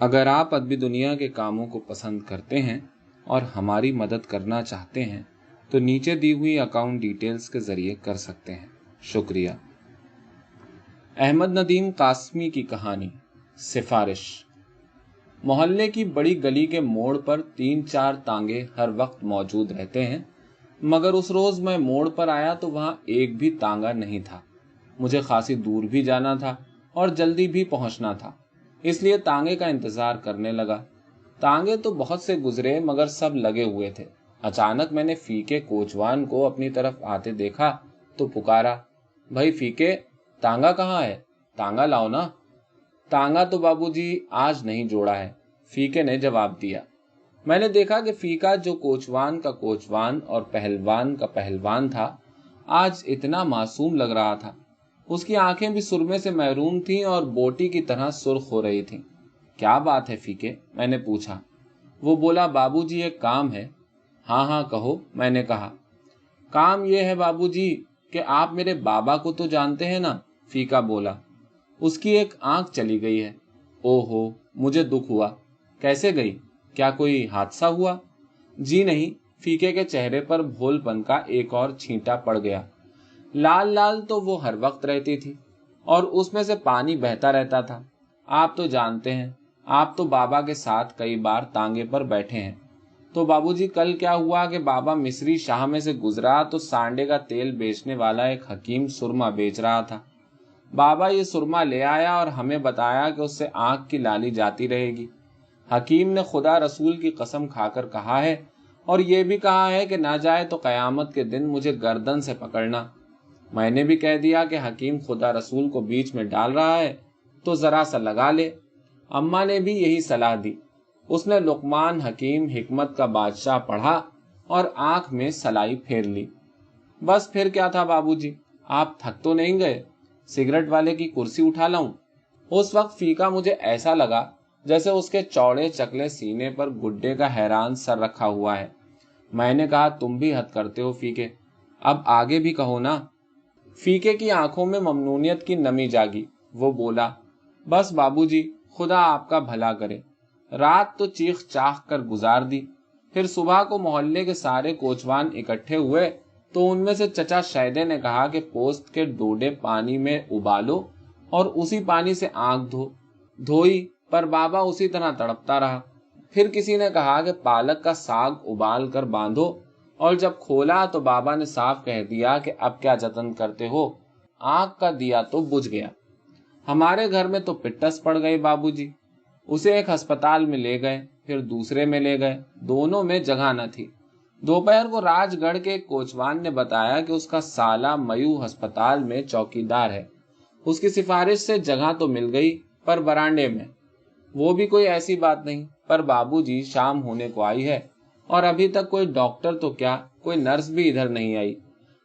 اگر آپ ادبی دنیا کے کاموں کو پسند کرتے ہیں اور ہماری مدد کرنا چاہتے ہیں تو نیچے دی ہوئی اکاؤنٹ ڈیٹیلز کے ذریعے کر سکتے ہیں۔ شکریہ۔ احمد ندیم قاسمی کی کہانی۔ سفارش۔ محلے کی بڑی گلی کے موڑ پر 3-4 تانگے ہر وقت موجود رہتے ہیں، مگر اس روز میں موڑ پر آیا تو وہاں ایک بھی تانگا نہیں تھا۔ مجھے خاصی دور بھی جانا تھا اور جلدی بھی پہنچنا تھا، اس لیے تانگے کا انتظار کرنے لگا۔ تانگے تو بہت سے گزرے مگر سب لگے ہوئے تھے۔ اچانک میں نے فیکے کوچوان کو اپنی طرف آتے دیکھا تو پکارا، بھائی فیکے، تانگا کہاں ہے؟ تانگا لاؤ نا۔ تانگا تو بابو جی آج نہیں جوڑا ہے، فیکے نے جواب دیا۔ میں نے دیکھا کہ فیکا جو کوچوان کا کوچوان اور پہلوان کا پہلوان تھا، آج اتنا معصوم لگ رہا تھا۔ اس کی آنکھیں بھی سرمے سے محروم تھیں اور بوٹی کی طرح سرخ ہو رہی تھیں۔ کیا بات ہے فیکے؟ میں نے پوچھا۔ وہ بولا، بابو جی ایک کام ہے۔ ہاں ہاں کہو، میں نے کہا۔ کام یہ ہے بابو جی کہ آپ میرے بابا کو تو جانتے ہیں نا؟ فیکا بولا۔ اس کی ایک آنکھ چلی گئی ہے۔ او ہو، مجھے دکھ ہوا۔ کیسے گئی؟ کیا کوئی حادثہ ہوا؟ جی نہیں، فیکے کے چہرے پر بھول پن کا ایک اور چھینٹا پڑ گیا۔ لال لال تو وہ ہر وقت رہتی تھی اور اس میں سے پانی بہتا رہتا تھا۔ آپ تو جانتے ہیں، آپ تو بابا کے ساتھ کئی بار تانگے پر بیٹھے ہیں۔ تو بابو جی کل کیا ہوا کہ بابا مصری شاہ میں سے گزرا تو سانڈے کا تیل بیچنے والا ایک حکیم سرما بیچ رہا تھا۔ بابا یہ سرما لے آیا اور ہمیں بتایا کہ اس سے آنکھ کی لالی جاتی رہے گی۔ حکیم نے خدا رسول کی قسم کھا کر کہا ہے اور یہ بھی کہا ہے کہ نہ جائے تو قیامت کے دن مجھے گردن سے پکڑنا۔ میں نے بھی کہہ دیا کہ حکیم خدا رسول کو بیچ میں ڈال رہا ہے تو ذرا سا لگا لے۔ اماں نے بھی یہی صلاح دی۔ اس نے لقمان حکیم حکمت کا بادشاہ پڑھا اور آنکھ میں سلائی پھیر لی۔ بس پھر کیا تھا بابو جی؟ آپ تھک تو نہیں گئے؟ سگریٹ والے کی کرسی اٹھا لاؤں؟ اس وقت فیکا مجھے ایسا لگا جیسے اس کے چوڑے چکلے سینے پر گڈے کا حیران سر رکھا ہوا ہے۔ میں نے کہا، تم بھی حد کرتے ہو فیکے، اب آگے بھی کہو نا۔ فیکے کی آنکھوں میں ممنونیت کی نمی جاگی۔ وہ بولا، بس بابو جی، خدا آپ کا بھلا کرے۔ رات تو چیخ چاخ کر گزار دی۔ پھر صبح کو محلے کے سارے کوچوان اکٹھے ہوئے تو ان میں سے چچا شیدے نے کہا کہ پوست کے ڈوڈے پانی میں ابالو اور اسی پانی سے آنکھ دھوئی، پر بابا اسی طرح تڑپتا رہا۔ پھر کسی نے کہا کہ پالک کا ساگ ابال کر باندھو، اور جب کھولا تو بابا نے صاف کہہ دیا کہ اب کیا جتن کرتے ہو، آنکھ کا دیا تو بجھ گیا۔ ہمارے گھر میں تو پٹس پڑ گئی بابو جی۔ اسے ایک ہسپتال میں لے گئے، پھر دوسرے میں لے گئے، دونوں میں جگہ نہ تھی۔ دوپہر کو راج گڑھ کے ایک کوچوان نے بتایا کہ اس کا سالہ میو ہسپتال میں چوکیدار ہے۔ اس کی سفارش سے جگہ تو مل گئی، پر برانڈے میں۔ وہ بھی کوئی ایسی بات نہیں، پر بابو جی شام ہونے کو آئی ہے اور ابھی تک کوئی ڈاکٹر تو کیا کوئی نرس بھی ادھر نہیں آئی۔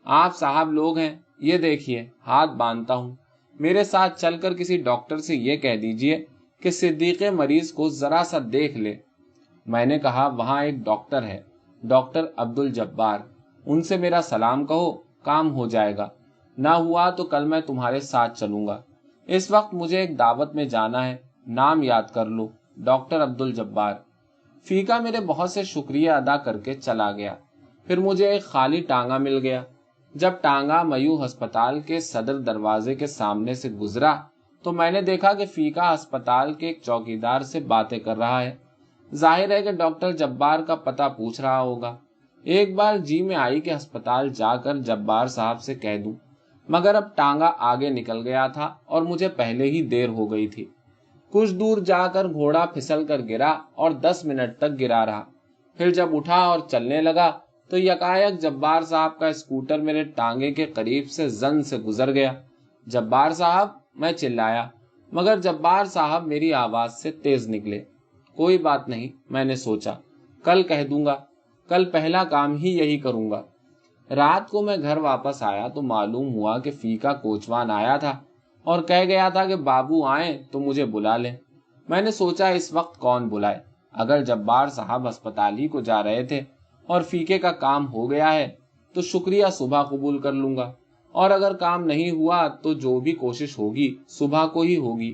آپ صاحب لوگ ہیں، یہ دیکھیے ہاتھ باندھتا ہوں، میرے ساتھ چل کر کسی ڈاکٹر سے یہ کہہ دیجئے کہ صدیق مریض کو ذرا سا دیکھ لے۔ میں نے کہا، وہاں ایک ڈاکٹر ہے، ڈاکٹر عبد الجبار، ان سے میرا سلام کہو، کام ہو جائے گا۔ نہ ہوا تو کل میں تمہارے ساتھ چلوں گا۔ اس وقت مجھے ایک دعوت میں جانا ہے، نام یاد کر لو، ڈاکٹر عبد الجبار۔ فیکا میرے بہت سے شکریہ ادا کر کے چلا گیا۔ پھر مجھے ایک خالی ٹانگا مل گیا۔ جب ٹانگا میو ہسپتال کے صدر دروازے کے سامنے سے گزرا تو میں نے دیکھا کہ فیکا ہسپتال کے ایک چوکیدار سے باتیں کر رہا ہے۔ ظاہر ہے کہ ڈاکٹر جبار کا پتہ پوچھ رہا ہوگا۔ ایک بار جی میں آئی کہ ہسپتال جا کر جبار صاحب سے کہہ دوں، مگر اب ٹانگا آگے نکل گیا تھا اور مجھے پہلے ہی دیر ہو گئی تھی۔ کچھ دور جا کر گھوڑا پھسل کر گرا اور 10 منٹ تک گرا رہا۔ پھر جب اٹھا اور چلنے لگا تو یکایک جبار صاحب کا اسکوٹر میرے ٹانگے کے قریب سے زن سے گزر گیا۔ جبار صاحب، میں چلایا، مگر جبار صاحب میری آواز سے تیز نکلے۔ کوئی بات نہیں، میں نے سوچا، کل کہہ دوں گا، کل پہلا کام ہی یہی کروں گا۔ رات کو میں گھر واپس آیا تو معلوم ہوا کہ فیکا کوچوان آیا تھا اور کہہ گیا تھا کہ بابو آئیں تو مجھے بلا لیں۔ میں نے سوچا اس وقت کون بلائے، اگر جبار صاحب ہسپتال ہی کو جا رہے تھے اور فیکے کا کام ہو گیا ہے تو شکریہ صبح قبول کر لوں گا، اور اگر کام نہیں ہوا تو جو بھی کوشش ہوگی صبح کو ہی ہوگی۔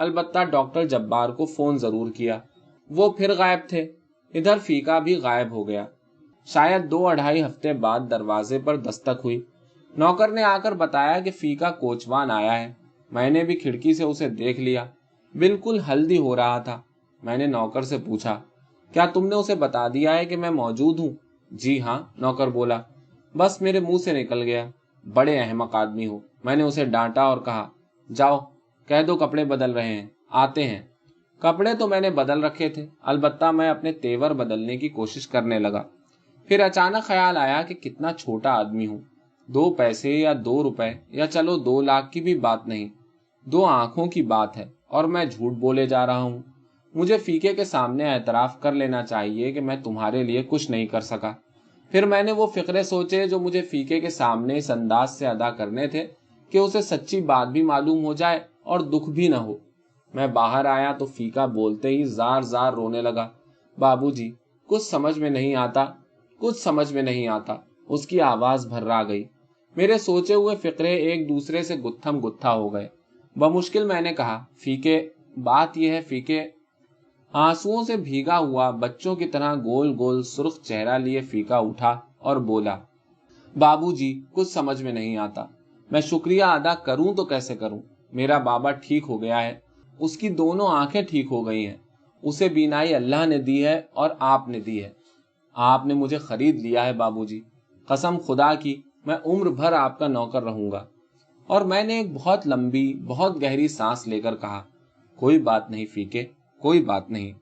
البتہ ڈاکٹر جبار کو فون ضرور کیا، وہ پھر غائب تھے۔ ادھر فیقا بھی غائب ہو گیا۔ شاید 2-2.5 ہفتے بعد دروازے پر دستک ہوئی۔ نوکر نے آ کر بتایا کہ فیقا کوچوان آیا ہے۔ میں نے بھی کھڑکی سے اسے دیکھ لیا، بالکل ہلدی ہو رہا تھا۔ میں نے نوکر سے پوچھا، کیا تم نے اسے بتا دیا ہے کہ میں موجود ہوں؟ جی ہاں، نوکر بولا، بس میرے منہ سے نکل گیا۔ بڑے احمق آدمی ہو، میں نے اسے ڈانٹا اور کہا، جاؤ کہہ دو کپڑے بدل رہے ہیں، آتے ہیں۔ کپڑے تو میں نے بدل رکھے تھے، البتہ میں اپنے تیور بدلنے کی کوشش کرنے لگا۔ پھر اچانک خیال آیا کہ کتنا چھوٹا آدمی ہوں۔ 2 پیسے یا 2 روپے یا چلو 2 لاکھ کی بھی بات نہیں، 2 آنکھوں کی بات ہے، اور میں جھوٹ بولے جا رہا ہوں۔ مجھے فیقے کے سامنے اعتراف کر لینا چاہیے کہ میں تمہارے لیے کچھ نہیں کر سکا۔ پھر میں نے وہ فقرے سوچے جو مجھے فیقے کے سامنے اس انداز سے ادا کرنے تھے کہ اسے سچی بات بھی معلوم ہو جائے اور دکھ بھی نہ ہو۔ میں باہر آیا تو فیقا بولتے ہی زار زار رونے لگا۔ بابو جی، کچھ سمجھ میں نہیں آتا، کچھ سمجھ میں نہیں آتا۔ اس کی آواز بھرا گئی۔ میرے سوچے ہوئے فقرے ایک دوسرے سے گتھم گتھا ہو گئے۔ بمشکل میں نے کہا، فیقے، بات یہ ہے فیقے۔ آنسوؤں سے بھیگا ہوا بچوں کی طرح گول گول سرخ چہرہ لیے فیقا اٹھا اور بولا، بابو جی، کچھ سمجھ میں نہیں آتا۔ میں شکریہ ادا کروں تو کیسے کروں؟ میرا بابا ٹھیک ہو گیا ہے، اس کی دونوں آنکھیں ٹھیک ہو گئی ہیں۔ اسے بینائی اللہ نے دی ہے اور آپ نے دی ہے۔ آپ نے مجھے خرید لیا ہے بابو جی، قسم خدا کی میں عمر بھر آپ کا نوکر رہوں گا۔ اور میں نے ایک بہت لمبی بہت گہری سانس لے کر کہا، کوئی بات نہیں فیقے، کوئی بات نہیں۔